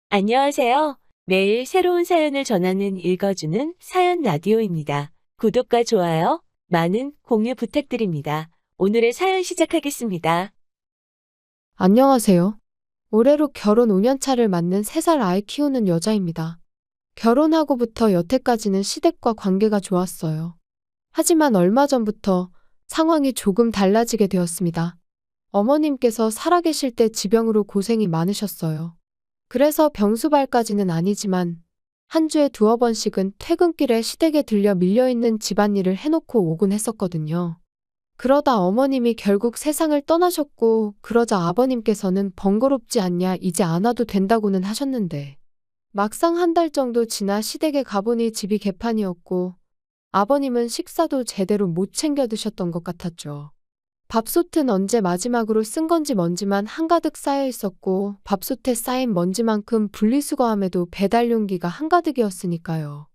안녕하세요. 매일 새로운 사연을 전하는 읽어주는 사연 라디오입니다. 구독과 좋아요, 많은 공유 부탁드립니다. 오늘의 사연 시작하겠습니다. 안녕하세요. 올해로 결혼 5년 차를 맞는 3살 아이 키우는 여자입니다. 결혼하고부터 여태까지는 시댁과 관계가 좋았어요. 하지만 얼마 전부터 상황이 조금 달라지게 되었습니다. 어머님께서 살아계실 때 지병으로 고생이 많으셨어요. 그래서 병수발까지는 아니지만 한 주에 두어 번씩은 퇴근길에 시댁에 들려 밀려있는 집안일을 해놓고 오곤 했었거든요. 그러다 어머님이 결국 세상을 떠나셨고, 그러자 아버님께서는 번거롭지 않냐, 이제 안 와도 된다고는 하셨는데, 막상 한 달 정도 지나 시댁에 가보니 집이 개판이었고, 아버님은 식사도 제대로 못 챙겨 드셨던 것 같았죠. 밥솥은 언제 마지막으로 쓴 건지 먼지만 한가득 쌓여 있었고, 밥솥에 쌓인 먼지만큼 분리수거함에도 배달 용기가 한가득이었으니까요.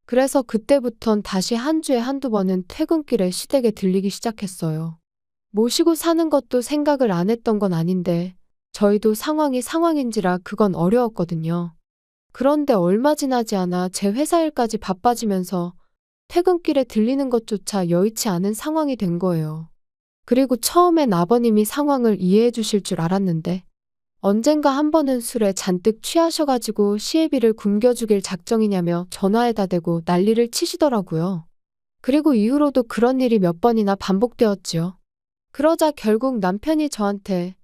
그래서 그때부턴 다시 한 주에 한두 번은 퇴근길에 시댁에 들리기 시작했어요. 모시고 사는 것도 생각을 안 했던 건 아닌데, 저희도 상황이 상황인지라 그건 어려웠거든요. 그런데 얼마 지나지 않아 제 회사 일까지 바빠지면서 퇴근길에 들리는 것조차 여의치 않은 상황이 된 거예요. 그리고 처음엔 아버님이 상황을 이해해 주실 줄 알았는데, 언젠가 한 번은 술에 잔뜩 취하셔가지고 시애비를 굶겨주길 작정이냐며 전화에다 대고 난리를 치시더라고요. 그리고 이후로도 그런 일이 몇 번이나 반복되었지요. 그러자 결국 남편이 저한테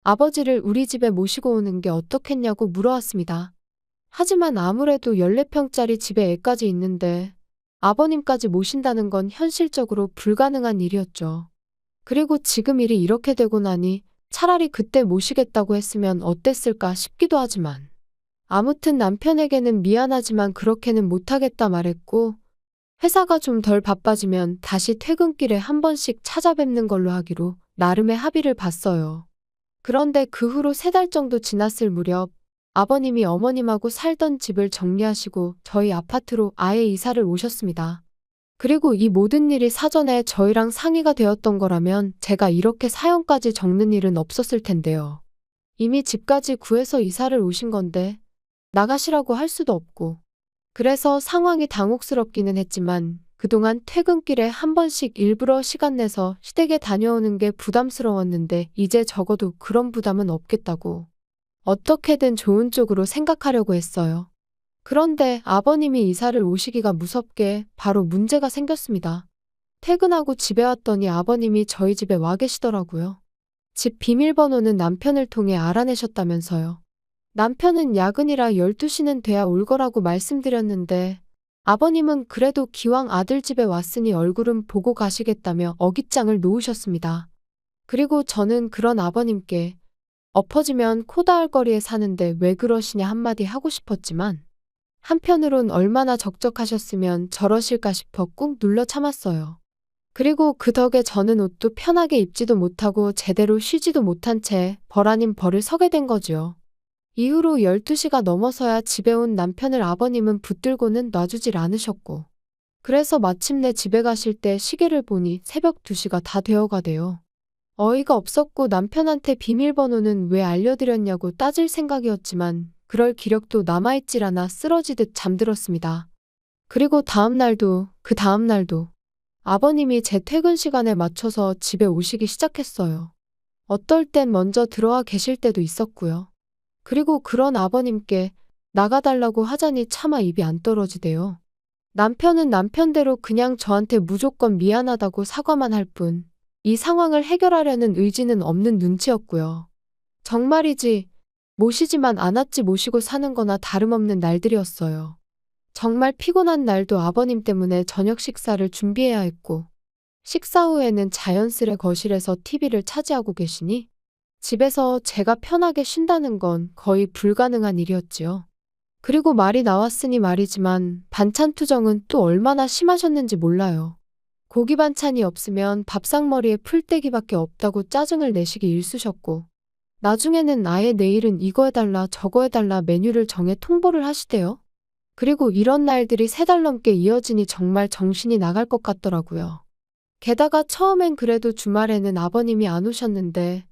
아버지를 우리 집에 모시고 오는 게 어떻겠냐고 물어왔습니다. 하지만 아무래도 14평짜리 집에 애까지 있는데 아버님까지 모신다는 건 현실적으로 불가능한 일이었죠. 그리고 지금 일이 이렇게 되고 나니 차라리 그때 모시겠다고 했으면 어땠을까 싶기도 하지만, 아무튼 남편에게는 미안하지만 그렇게는 못하겠다 말했고, 회사가 좀 덜 바빠지면 다시 퇴근길에 한 번씩 찾아뵙는 걸로 하기로 나름의 합의를 봤어요. 그런데 그 후로 3달 정도 지났을 무렵 아버님이 어머님하고 살던 집을 정리하시고 저희 아파트로 아예 이사를 오셨습니다. 그리고 이 모든 일이 사전에 저희랑 상의가 되었던 거라면 제가 이렇게 사연까지 적는 일은 없었을 텐데요. 이미 집까지 구해서 이사를 오신 건데 나가시라고 할 수도 없고. 그래서 상황이 당혹스럽기는 했지만 그동안 퇴근길에 한 번씩 일부러 시간 내서 시댁에 다녀오는 게 부담스러웠는데 이제 적어도 그런 부담은 없겠다고. 어떻게든 좋은 쪽으로 생각하려고 했어요. 그런데 아버님이 이사를 오시기가 무섭게 바로 문제가 생겼습니다. 퇴근하고 집에 왔더니 아버님이 저희 집에 와 계시더라고요. 집 비밀번호는 남편을 통해 알아내셨다면서요. 남편은 야근이라 12시는 돼야 올 거라고 말씀드렸는데 아버님은 그래도 기왕 아들 집에 왔으니 얼굴은 보고 가시겠다며 어깃장을 놓으셨습니다. 그리고 저는 그런 아버님께 엎어지면 코 닿을 거리에 사는데 왜 그러시냐 한마디 하고 싶었지만 한편으론 얼마나 적적하셨으면 저러실까 싶어 꾹 눌러 참았어요. 그리고 그 덕에 저는 옷도 편하게 입지도 못하고 제대로 쉬지도 못한 채 벌 아닌 벌을 서게 된 거지요. 이후로 12시가 넘어서야 집에 온 남편을 아버님은 붙들고는 놔주질 않으셨고, 그래서 마침내 집에 가실 때 시계를 보니 새벽 2시가 다 되어가대요. 어이가 없었고 남편한테 비밀번호는 왜 알려드렸냐고 따질 생각이었지만 그럴 기력도 남아있질 않아 쓰러지듯 잠들었습니다. 그리고 그 다음 날도 아버님이 제 퇴근 시간에 맞춰서 집에 오시기 시작했어요. 어떨 땐 먼저 들어와 계실 때도 있었고요. 그리고 그런 아버님께 나가달라고 하자니 차마 입이 안 떨어지대요. 남편은 남편대로 그냥 저한테 무조건 미안하다고 사과만 할 뿐, 이 상황을 해결하려는 의지는 없는 눈치였고요. 정말이지 모시지만 않았지 모시고 사는 거나 다름없는 날들이었어요. 정말 피곤한 날도 아버님 때문에 저녁 식사를 준비해야 했고, 식사 후에는 자연스레 거실에서 TV를 차지하고 계시니 집에서 제가 편하게 쉰다는 건 거의 불가능한 일이었지요. 그리고 말이 나왔으니 말이지만 반찬 투정은 또 얼마나 심하셨는지 몰라요. 고기 반찬이 없으면 밥상머리에 풀떼기밖에 없다고 짜증을 내시기 일쑤셨고, 나중에는 아예 내일은 이거 해달라 저거 해달라 메뉴를 정해 통보를 하시대요. 그리고 이런 날들이 3달 넘게 이어지니 정말 정신이 나갈 것 같더라고요. 게다가 처음엔 그래도 주말에는 아버님이 안 오셨는데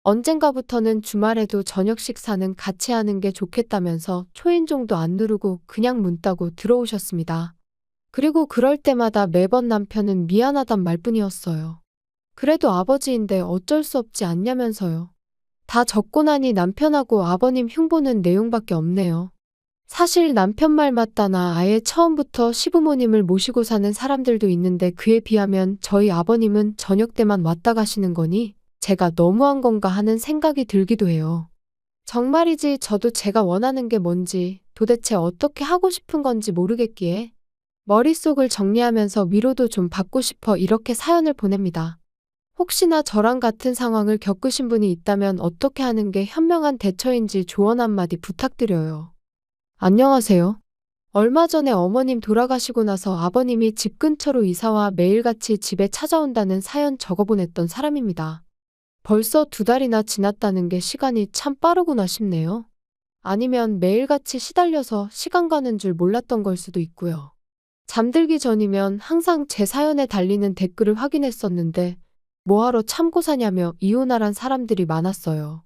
언젠가부터는 주말에도 저녁 식사는 같이 하는 게 좋겠다면서 초인종도 안 누르고 그냥 문 따고 들어오셨습니다. 그리고 그럴 때마다 매번 남편은 미안하단 말뿐이었어요. 그래도 아버지인데 어쩔 수 없지 않냐면서요. 다 적고 나니 남편하고 아버님 흉보는 내용밖에 없네요. 사실 남편 말 맞다나 아예 처음부터 시부모님을 모시고 사는 사람들도 있는데 그에 비하면 저희 아버님은 저녁 때만 왔다 가시는 거니 제가 너무한 건가 하는 생각이 들기도 해요. 정말이지 저도 제가 원하는 게 뭔지 도대체 어떻게 하고 싶은 건지 모르겠기에 머릿속을 정리하면서 위로도 좀 받고 싶어 이렇게 사연을 보냅니다. 혹시나 저랑 같은 상황을 겪으신 분이 있다면 어떻게 하는 게 현명한 대처인지 조언 한마디 부탁드려요. 안녕하세요. 얼마 전에 어머님 돌아가시고 나서 아버님이 집 근처로 이사와 매일같이 집에 찾아온다는 사연 적어보냈던 사람입니다. 벌써 2달이나 지났다는 게 시간이 참 빠르구나 싶네요. 아니면 매일같이 시달려서 시간 가는 줄 몰랐던 걸 수도 있고요. 잠들기 전이면 항상 제 사연에 달리는 댓글을 확인했었는데 뭐하러 참고 사냐며 이혼하란 사람들이 많았어요.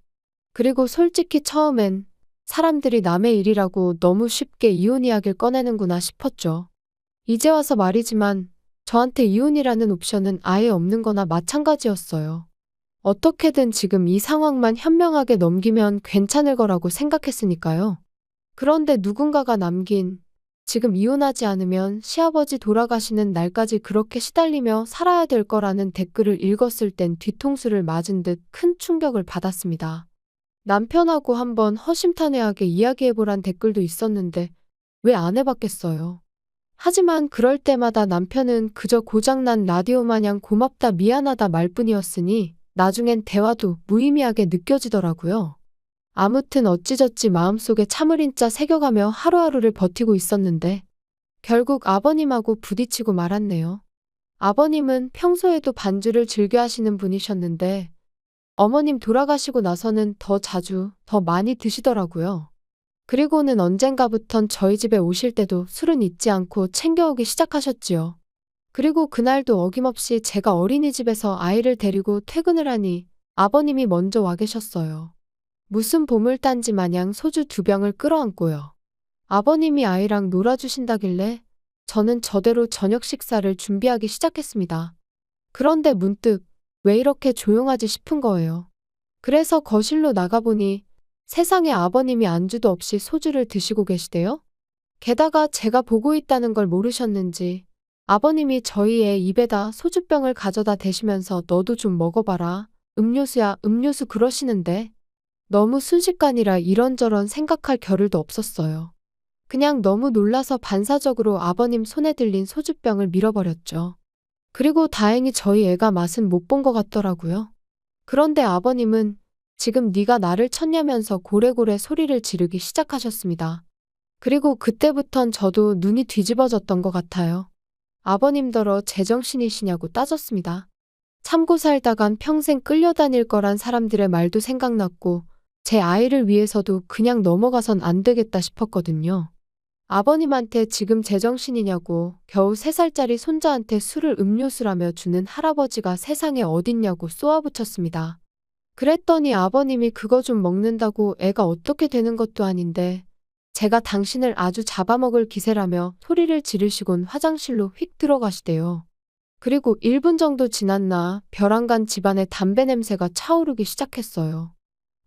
그리고 솔직히 처음엔 사람들이 남의 일이라고 너무 쉽게 이혼 이야기를 꺼내는구나 싶었죠. 이제 와서 말이지만 저한테 이혼이라는 옵션은 아예 없는 거나 마찬가지였어요. 어떻게든 지금 이 상황만 현명하게 넘기면 괜찮을 거라고 생각했으니까요. 그런데 누군가가 남긴 지금 이혼하지 않으면 시아버지 돌아가시는 날까지 그렇게 시달리며 살아야 될 거라는 댓글을 읽었을 땐 뒤통수를 맞은 듯 큰 충격을 받았습니다. 남편하고 한번 허심탄회하게 이야기해보란 댓글도 있었는데 왜 안 해봤겠어요. 하지만 그럴 때마다 남편은 그저 고장난 라디오 마냥 고맙다 미안하다 말뿐이었으니 나중엔 대화도 무의미하게 느껴지더라고요. 아무튼 어찌저찌 마음속에 참을인자 새겨가며 하루하루를 버티고 있었는데 결국 아버님하고 부딪히고 말았네요. 아버님은 평소에도 반주를 즐겨 하시는 분이셨는데 어머님 돌아가시고 나서는 더 자주, 더 많이 드시더라고요. 그리고는 언젠가부턴 저희 집에 오실 때도 술은 잊지 않고 챙겨오기 시작하셨지요. 그리고 그날도 어김없이 제가 어린이집에서 아이를 데리고 퇴근을 하니 아버님이 먼저 와 계셨어요. 무슨 보물단지 마냥 소주 2병을 끌어안고요. 아버님이 아이랑 놀아주신다길래 저는 저대로 저녁 식사를 준비하기 시작했습니다. 그런데 문득 왜 이렇게 조용하지 싶은 거예요. 그래서 거실로 나가보니 세상에 아버님이 안주도 없이 소주를 드시고 계시대요. 게다가 제가 보고 있다는 걸 모르셨는지 아버님이 저희 애 입에다 소주병을 가져다 대시면서 너도 좀 먹어봐라. 음료수야 음료수 그러시는데 너무 순식간이라 이런저런 생각할 겨를도 없었어요. 그냥 너무 놀라서 반사적으로 아버님 손에 들린 소주병을 밀어버렸죠. 그리고 다행히 저희 애가 맛은 못 본 것 같더라고요. 그런데 아버님은 지금 네가 나를 쳤냐면서 고래고래 소리를 지르기 시작하셨습니다. 그리고 그때부턴 저도 눈이 뒤집어졌던 것 같아요. 아버님더러 제정신이시냐고 따졌습니다. 참고 살다간 평생 끌려다닐 거란 사람들의 말도 생각났고 제 아이를 위해서도 그냥 넘어가선 안 되겠다 싶었거든요. 아버님한테 지금 제정신이냐고 겨우 3살짜리 손자한테 술을 음료수라며 주는 할아버지가 세상에 어딨냐고 쏘아붙였습니다. 그랬더니 아버님이 그거 좀 먹는다고 애가 어떻게 되는 것도 아닌데 제가 당신을 아주 잡아먹을 기세라며 소리를 지르시곤 화장실로 휙 들어가시대요. 그리고 1분 정도 지났나 벼랑간 집안에 담배 냄새가 차오르기 시작했어요.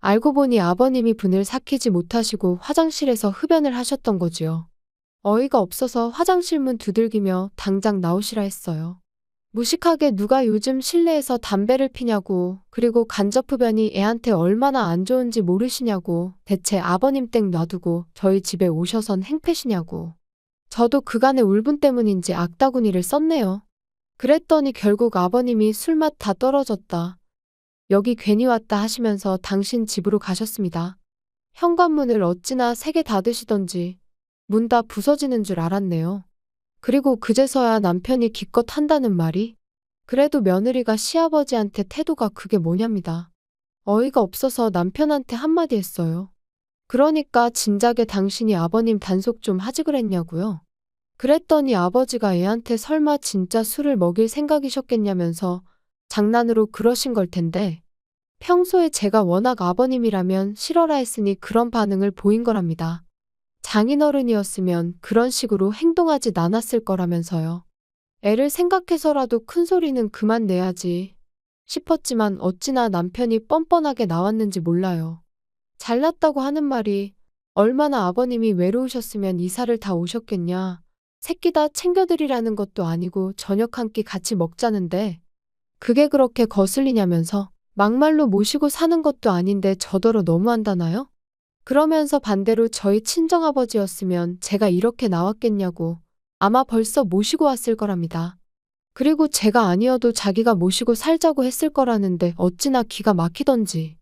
알고 보니 아버님이 분을 삭히지 못하시고 화장실에서 흡연을 하셨던 거지요. 어이가 없어서 화장실 문 두들기며 당장 나오시라 했어요. 무식하게 누가 요즘 실내에서 담배를 피냐고 그리고 간접흡연이 애한테 얼마나 안 좋은지 모르시냐고 대체 아버님 땡 놔두고 저희 집에 오셔선 행패시냐고. 저도 그간의 울분 때문인지 악다구니를 썼네요. 그랬더니 결국 아버님이 술맛 다 떨어졌다. 여기 괜히 왔다 하시면서 당신 집으로 가셨습니다. 현관문을 어찌나 3개 닫으시던지 문 다 부서지는 줄 알았네요. 그리고 그제서야 남편이 기껏 한다는 말이 그래도 며느리가 시아버지한테 태도가 그게 뭐냐입니다. 어이가 없어서 남편한테 한마디 했어요. 그러니까 진작에 당신이 아버님 단속 좀 하지 그랬냐고요. 그랬더니 아버지가 애한테 설마 진짜 술을 먹일 생각이셨겠냐면서 장난으로 그러신 걸 텐데 평소에 제가 워낙 아버님이라면 싫어라 했으니 그런 반응을 보인 거랍니다. 장인어른이었으면 그런 식으로 행동하지 않았을 거라면서요. 애를 생각해서라도 큰 소리는 그만 내야지 싶었지만 어찌나 남편이 뻔뻔하게 나왔는지 몰라요. 잘났다고 하는 말이 얼마나 아버님이 외로우셨으면 이사를 다 오셨겠냐. 새끼 다 챙겨드리라는 것도 아니고 저녁 한 끼 같이 먹자는데 그게 그렇게 거슬리냐면서 막말로 모시고 사는 것도 아닌데 저더러 너무한다나요? 그러면서 반대로 저희 친정아버지였으면 제가 이렇게 나왔겠냐고 아마 벌써 모시고 왔을 거랍니다. 그리고 제가 아니어도 자기가 모시고 살자고 했을 거라는데 어찌나 기가 막히던지.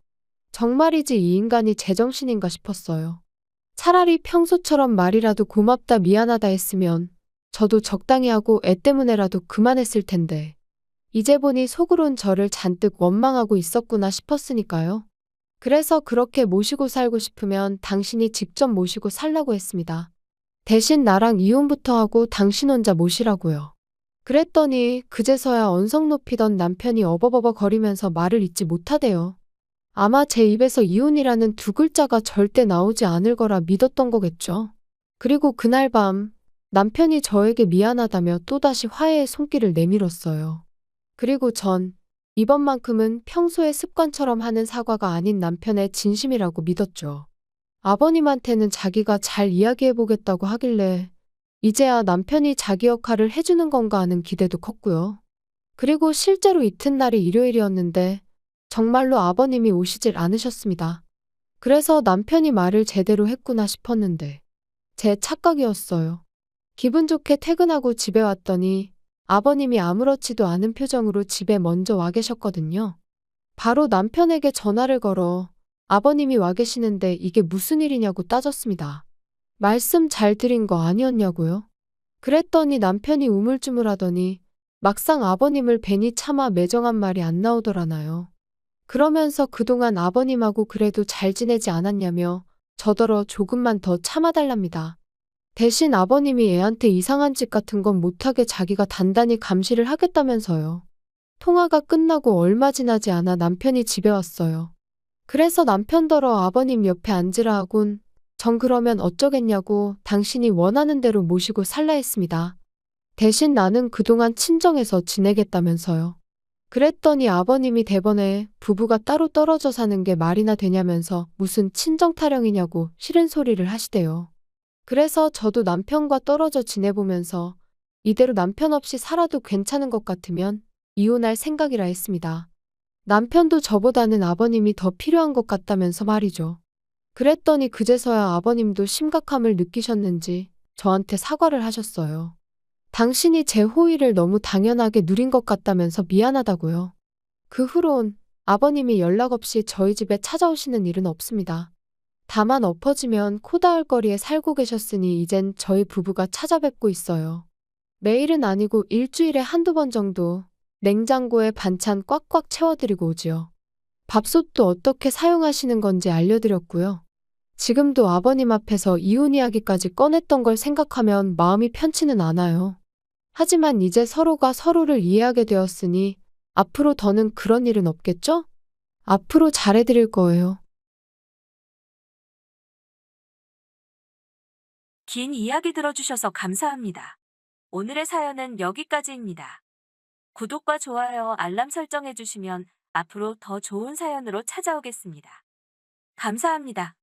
정말이지 이 인간이 제정신인가 싶었어요. 차라리 평소처럼 말이라도 고맙다 미안하다 했으면 저도 적당히 하고 애 때문에라도 그만했을 텐데. 이제 보니 속으론 저를 잔뜩 원망하고 있었구나 싶었으니까요. 그래서 그렇게 모시고 살고 싶으면 당신이 직접 모시고 살라고 했습니다. 대신 나랑 이혼부터 하고 당신 혼자 모시라고요. 그랬더니 그제서야 언성 높이던 남편이 어버버버 거리면서 말을 잇지 못하대요. 아마 제 입에서 이혼이라는 두 글자가 절대 나오지 않을 거라 믿었던 거겠죠. 그리고 그날 밤 남편이 저에게 미안하다며 또다시 화해의 손길을 내밀었어요. 그리고 전 이번만큼은 평소의 습관처럼 하는 사과가 아닌 남편의 진심이라고 믿었죠. 아버님한테는 자기가 잘 이야기해보겠다고 하길래 이제야 남편이 자기 역할을 해주는 건가 하는 기대도 컸고요. 그리고 실제로 이튿날이 일요일이었는데 정말로 아버님이 오시질 않으셨습니다. 그래서 남편이 말을 제대로 했구나 싶었는데 제 착각이었어요. 기분 좋게 퇴근하고 집에 왔더니 아버님이 아무렇지도 않은 표정으로 집에 먼저 와 계셨거든요. 바로 남편에게 전화를 걸어 아버님이 와 계시는데 이게 무슨 일이냐고 따졌습니다. 말씀 잘 드린 거 아니었냐고요? 그랬더니 남편이 우물쭈물하더니 막상 아버님을 뵈니 차마 매정한 말이 안 나오더라나요. 그러면서 그동안 아버님하고 그래도 잘 지내지 않았냐며 저더러 조금만 더 참아달랍니다. 대신 아버님이 애한테 이상한 짓 같은 건 못하게 자기가 단단히 감시를 하겠다면서요. 통화가 끝나고 얼마 지나지 않아 남편이 집에 왔어요. 그래서 남편더러 아버님 옆에 앉으라 하곤 전 그러면 어쩌겠냐고 당신이 원하는 대로 모시고 살라 했습니다. 대신 나는 그동안 친정에서 지내겠다면서요. 그랬더니 아버님이 대번에 부부가 따로 떨어져 사는 게 말이나 되냐면서 무슨 친정 타령이냐고 싫은 소리를 하시대요. 그래서 저도 남편과 떨어져 지내보면서 이대로 남편 없이 살아도 괜찮은 것 같으면 이혼할 생각이라 했습니다. 남편도 저보다는 아버님이 더 필요한 것 같다면서 말이죠. 그랬더니 그제서야 아버님도 심각함을 느끼셨는지 저한테 사과를 하셨어요. 당신이 제 호의를 너무 당연하게 누린 것 같다면서 미안하다고요. 그 후론 아버님이 연락 없이 저희 집에 찾아오시는 일은 없습니다. 다만 엎어지면 코 닿을 거리에 살고 계셨으니 이젠 저희 부부가 찾아뵙고 있어요. 매일은 아니고 일주일에 한두 번 정도 냉장고에 반찬 꽉꽉 채워드리고 오지요. 밥솥도 어떻게 사용하시는 건지 알려드렸고요. 지금도 아버님 앞에서 이혼 이야기까지 꺼냈던 걸 생각하면 마음이 편치는 않아요. 하지만 이제 서로가 서로를 이해하게 되었으니 앞으로 더는 그런 일은 없겠죠? 앞으로 잘해드릴 거예요. 긴 이야기 들어주셔서 감사합니다. 오늘의 사연은 여기까지입니다. 구독과 좋아요, 알람 설정해주시면 앞으로 더 좋은 사연으로 찾아오겠습니다. 감사합니다.